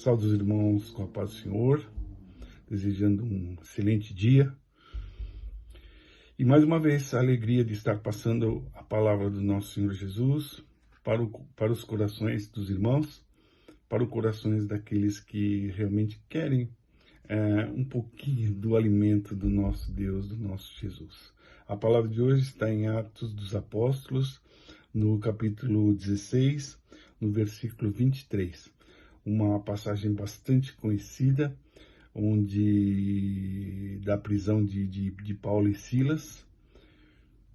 Saúde os irmãos com a paz do Senhor, desejando um excelente dia. E mais uma vez, a alegria de estar passando a palavra do nosso Senhor Jesus para os corações dos irmãos, para os corações daqueles que realmente querem um pouquinho do alimento do nosso Deus, do nosso Jesus. A palavra de hoje está em Atos dos Apóstolos, no capítulo 16, no versículo 23. Uma passagem bastante conhecida, onde da prisão de Paulo e Silas,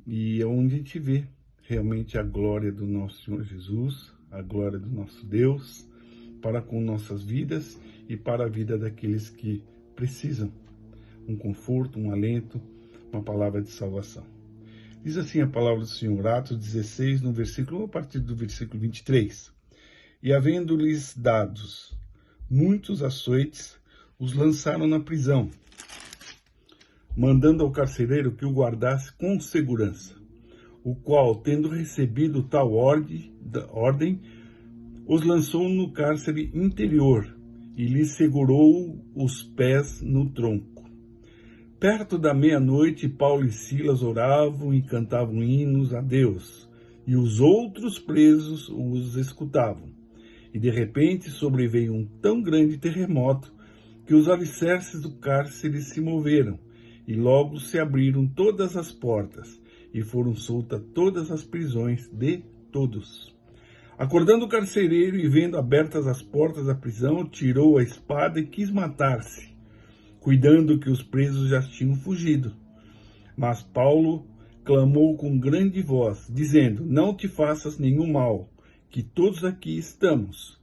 e é onde a gente vê realmente a glória do nosso Senhor Jesus, a glória do nosso Deus, para com nossas vidas e para a vida daqueles que precisam. Um conforto, um alento, uma palavra de salvação. Diz assim a palavra do Senhor, Atos 16, no versículo, a partir do versículo 23. E havendo-lhes dados muitos açoites, os lançaram na prisão, mandando ao carcereiro que o guardasse com segurança, o qual, tendo recebido tal ordem, os lançou no cárcere interior e lhes segurou os pés no tronco. Perto da meia-noite, Paulo e Silas oravam e cantavam hinos a Deus, e os outros presos os escutavam. E de repente sobreveio um tão grande terremoto que os alicerces do cárcere se moveram, e logo se abriram todas as portas, e foram soltas todas as prisões de todos. Acordando o carcereiro e vendo abertas as portas da prisão, tirou a espada e quis matar-se, cuidando que os presos já tinham fugido. Mas Paulo clamou com grande voz, dizendo: não te faças nenhum mal, que todos aqui estamos.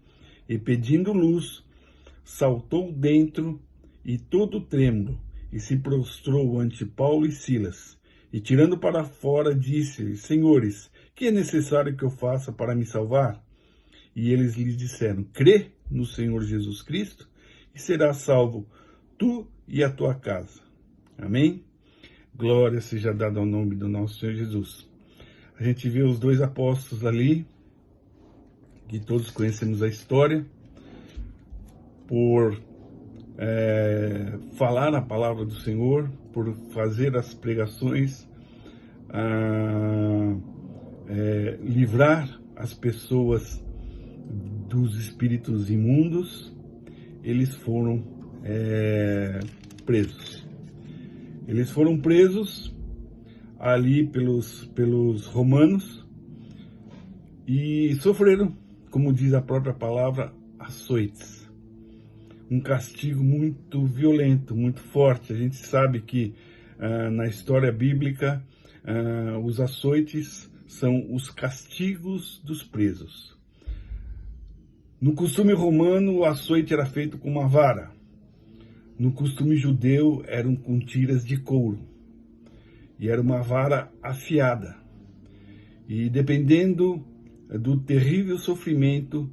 E pedindo luz, saltou dentro e todo trêmulo, e se prostrou ante Paulo e Silas. E tirando para fora, disse: senhores, que é necessário que eu faça para me salvar? E eles lhe disseram: crê no Senhor Jesus Cristo, e serás salvo, tu e a tua casa. Amém? Glória seja dada ao nome do nosso Senhor Jesus. A gente vê os dois apóstolos ali, que todos conhecemos a história, por falar a palavra do Senhor, por fazer as pregações, livrar as pessoas dos espíritos imundos. Eles foram presos. Eles foram presos ali pelos romanos e sofreram, como diz a própria palavra, açoites. Um castigo muito violento, muito forte. A gente sabe que na história bíblica os açoites são os castigos dos presos. No costume romano, o açoite era feito com uma vara. No costume judeu, eram com tiras de couro. E era uma vara afiada. E dependendo do terrível sofrimento,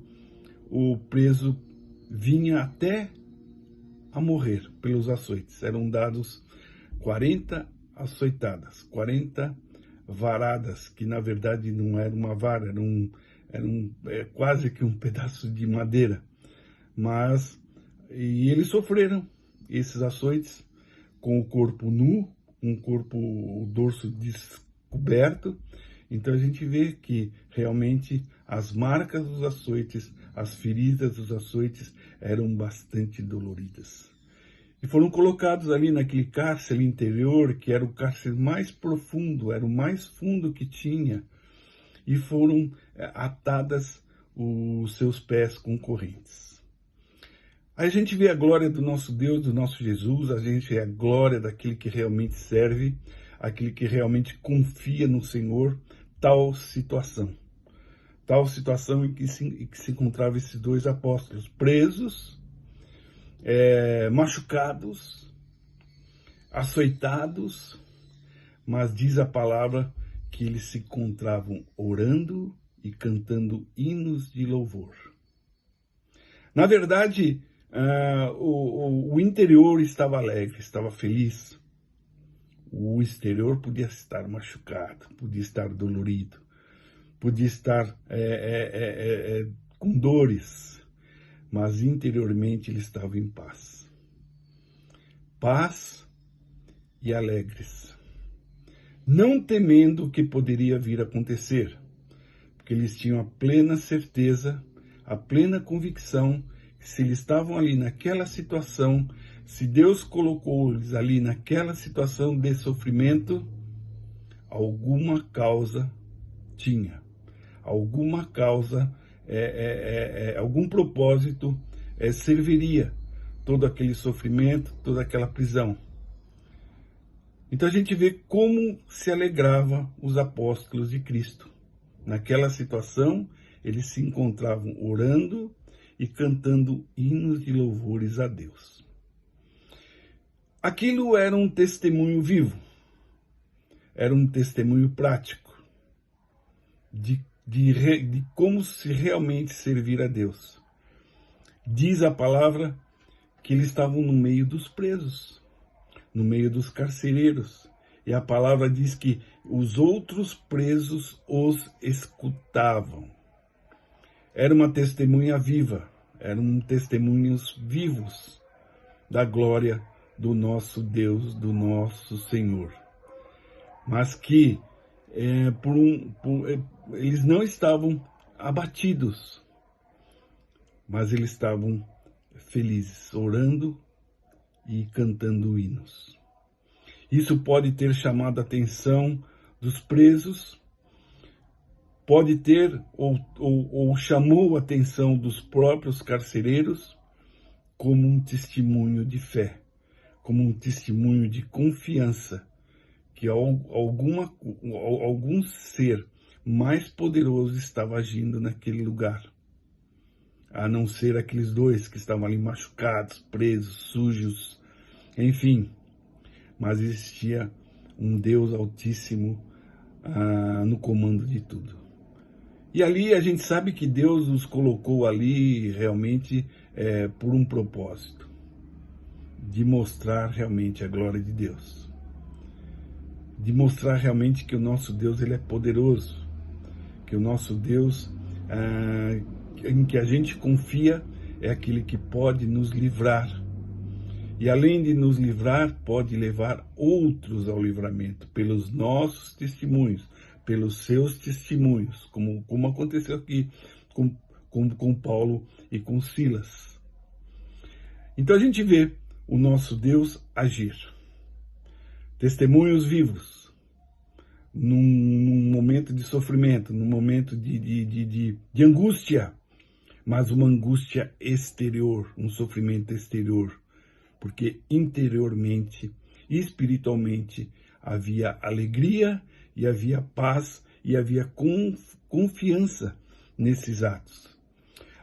o preso vinha até a morrer pelos açoites. Eram dados 40 açoitadas, 40 varadas, que na verdade não era uma vara, era quase que um pedaço de madeira. E eles sofreram esses açoites com o corpo nu, o dorso descoberto. Então a gente vê que realmente as marcas dos açoites, as feridas dos açoites eram bastante doloridas. E foram colocados ali naquele cárcere interior, que era o cárcere mais profundo, era o mais fundo que tinha, e foram atadas os seus pés com correntes. Aí a gente vê a glória do nosso Deus, do nosso Jesus, a gente vê a glória daquele que realmente serve, aquele que realmente confia no Senhor. Tal situação em que se encontravam esses dois apóstolos, presos, machucados, açoitados, mas diz a palavra que eles se encontravam orando e cantando hinos de louvor. Na verdade, o interior estava alegre, estava feliz. O exterior podia estar machucado, podia estar dolorido, podia estar com dores, mas interiormente ele estava em paz. Paz e alegres, não temendo o que poderia vir a acontecer, porque eles tinham a plena certeza, a plena convicção que se eles estavam ali naquela situação, se Deus colocou-eles ali naquela situação de sofrimento, alguma causa tinha, alguma causa, algum propósito serviria todo aquele sofrimento, toda aquela prisão. Então a gente vê como se alegrava os apóstolos de Cristo. Naquela situação, eles se encontravam orando e cantando hinos de louvores a Deus. Aquilo era um testemunho vivo, era um testemunho prático de como se realmente servir a Deus. Diz a palavra que eles estavam no meio dos presos, no meio dos carcereiros. E a palavra diz que os outros presos os escutavam. Era uma testemunha viva, eram testemunhos vivos da glória do nosso Deus, do nosso Senhor. Mas que eles não estavam abatidos, mas eles estavam felizes, orando e cantando hinos. Isso pode ter chamado a atenção dos presos, pode ter ou chamou a atenção dos próprios carcereiros como um testemunho de fé, como um testemunho de confiança que algum ser mais poderoso estava agindo naquele lugar, a não ser aqueles dois que estavam ali machucados, presos, sujos, enfim. Mas existia um Deus Altíssimo no comando de tudo. E ali a gente sabe que Deus os colocou ali realmente por um propósito, de mostrar realmente a glória de Deus, de mostrar realmente que o nosso Deus ele é poderoso, que o nosso Deus em que a gente confia é aquele que pode nos livrar. E além de nos livrar, pode levar outros ao livramento, pelos nossos testemunhos, pelos seus testemunhos, como aconteceu aqui com Paulo e com Silas. Então a gente vê o nosso Deus agir. Testemunhos vivos, num momento de sofrimento, num momento de angústia, mas uma angústia exterior, um sofrimento exterior. Porque interiormente, espiritualmente, havia alegria e havia paz e havia confiança nesses atos.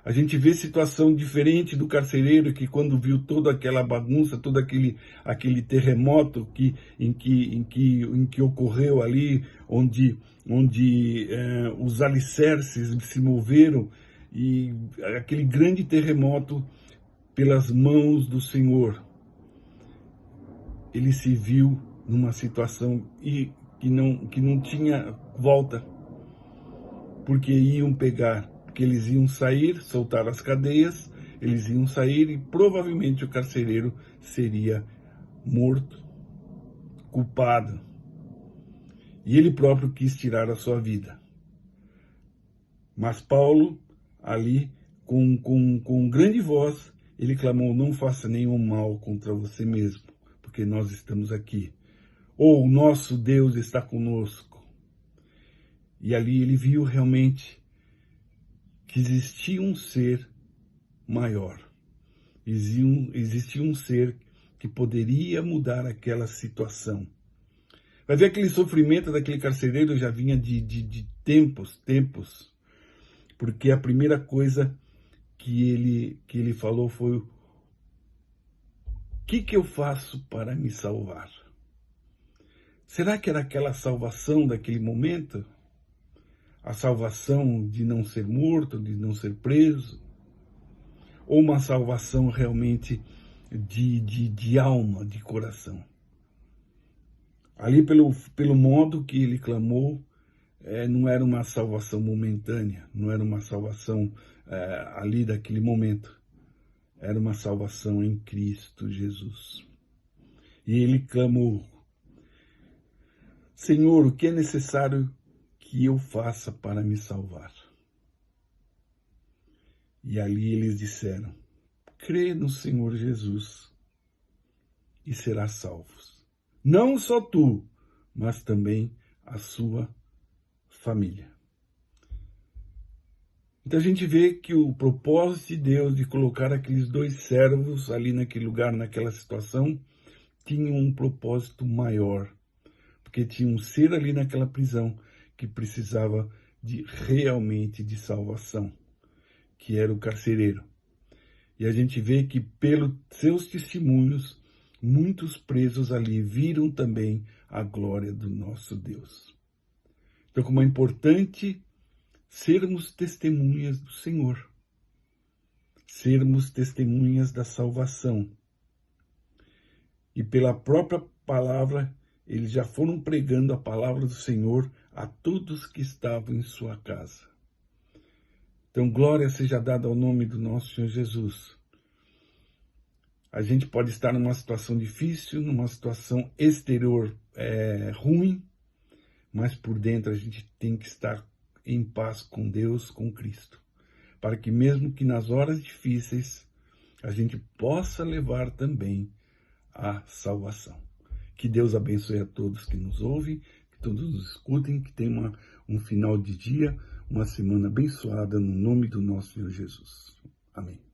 A gente vê situação diferente do carcereiro que quando viu toda aquela bagunça, todo aquele terremoto em que ocorreu ali, onde os alicerces se moveram, e aquele grande terremoto pelas mãos do Senhor, ele se viu numa situação que não tinha volta, porque eles iam sair, soltar as cadeias, eles iam sair e provavelmente o carcereiro seria morto, culpado. E ele próprio quis tirar a sua vida. Mas Paulo, ali, com grande voz, ele clamou: não faça nenhum mal contra você mesmo, porque nós estamos aqui. Ou o nosso Deus está conosco. E ali ele viu realmente que existia um ser maior. Existia um ser que poderia mudar aquela situação. Vai ver aquele sofrimento daquele carcereiro já vinha de tempos, porque a primeira coisa que ele falou foi: o que eu faço para me salvar? Será que era aquela salvação daquele momento? A salvação de não ser morto, de não ser preso? Ou uma salvação realmente de alma, de coração? Ali pelo modo que ele clamou, não era uma salvação momentânea, não era uma salvação ali daquele momento, era uma salvação em Cristo Jesus. E ele clamou: Senhor, o que é necessário que eu faça para me salvar? E ali eles disseram: crê no Senhor Jesus e serás salvo. Não só tu, mas também a sua família. Então a gente vê que o propósito de Deus de colocar aqueles dois servos ali naquele lugar, naquela situação, tinha um propósito maior. Porque tinha um ser ali naquela prisão que precisava realmente de salvação, que era o carcereiro. E a gente vê que pelos seus testemunhos, muitos presos ali viram também a glória do nosso Deus. Então, como é importante sermos testemunhas do Senhor, sermos testemunhas da salvação. E pela própria palavra, eles já foram pregando a palavra do Senhor a todos que estavam em sua casa. Então, glória seja dada ao nome do nosso Senhor Jesus. A gente pode estar numa situação difícil, numa situação exterior ruim, mas por dentro a gente tem que estar em paz com Deus, com Cristo, para que mesmo que nas horas difíceis, a gente possa levar também a salvação. Que Deus abençoe a todos que nos ouvem, que todos nos escutem, que tenham um final de dia, uma semana abençoada no nome do nosso Senhor Jesus. Amém.